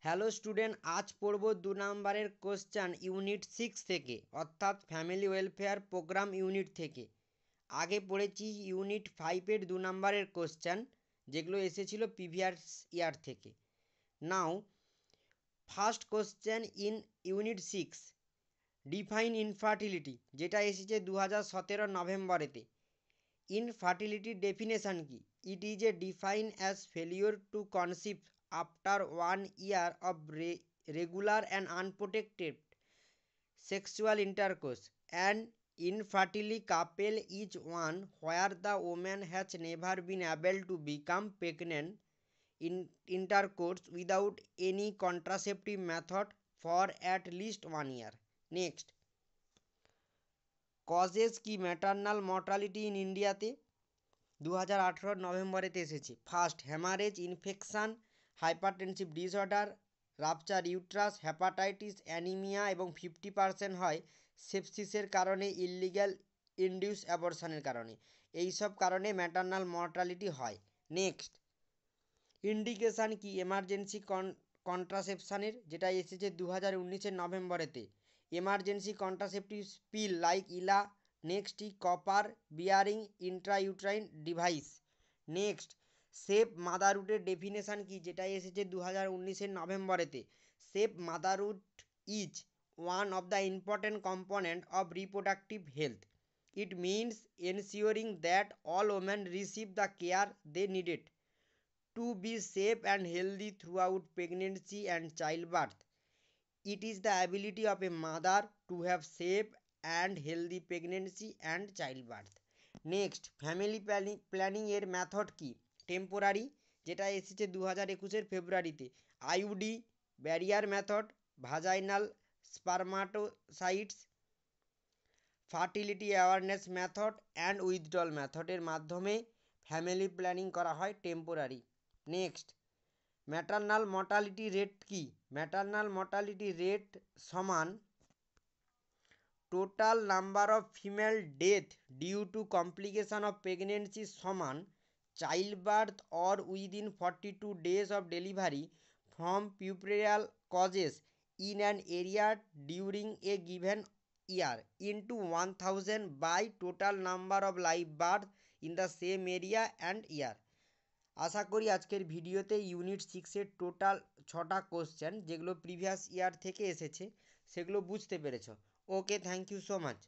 Hello student, আজ পড়ব 2 নম্বরের কোশ্চেন ইউনিট 6 থেকে, অর্থাৎ ফ্যামিলি ওয়েলফেয়ার প্রোগ্রাম ইউনিট থেকে। আগে পড়েছি ইউনিট 5-এর 2 নম্বরের কোশ্চেন, যেগুলো এসেছিল প্রিভিয়াস ইয়ার থেকে। Now first question in unit 6, define infertility, যেটা এসেছে 2017 নভেম্বরেতে। ইনফার্টিলিটির ডেফিনেশান কি? It is a define as failure to conceive after 1 year of regular and unprotected sexual intercourse. An infertile couple is one where the woman has never been able to become pregnant in intercourse without any contraceptive method for at least 1 year. Next, causes কি maternal mortality in ইন্ডিয়াতে? 2018 নভেম্বরেতে এসেছে। First, haemorrhage, infection, hypertensive disorder, rupture uterus, hepatitis, anaemia এবং 50% হয় সেপসিসের কারণে, illegal induce অ্যাবর্শনের কারণে। এইসব কারণে maternal mortality হয়। নেক্সট, ইন্ডিকেশান কি এমার্জেন্সি কন্ট্রাসেপশানের? যেটা এসেছে 2019 নভেম্বরেতে। Emergency contraceptive pill like Ella. Next, copper bearing intrauterine device. Next, safe মাদারহুডের ডেফিনেশান কি? যেটা এসেছে 2019 নভেম্বরেতে। Safe motherhood is one of the important component of reproductive health. It means ensuring that all women receive the care they needed to be safe and healthy throughout pregnancy and childbirth. It is the ability of a mother to have safe and healthy pregnancy and childbirth. Next, family planning এর method কি? Temporary, যেটা এসেছে 2021 ফেব্রুয়ারিতে। IUD, barrier method, vaginal spermatocytes, fertility awareness method and withdrawal মেথডের মাধ্যমে family planning করা হয় temporary. Next, maternal mortality rate কি? ম্যাটার্নাল মর্টালিটি রেট সমান total number of female death due to complication of pregnancy সমান child birth or within 42 days of delivery from puerperal causes in an area during a given year into 1000 by total number of live birth in the same area and year. আশা করি আজকের ভিডিওতে unit 6-এর total 6টা question, যেগুলো previous year থেকে এসেছে, সেগুলো বুঝতে পেরেছ। Okay, thank you so much.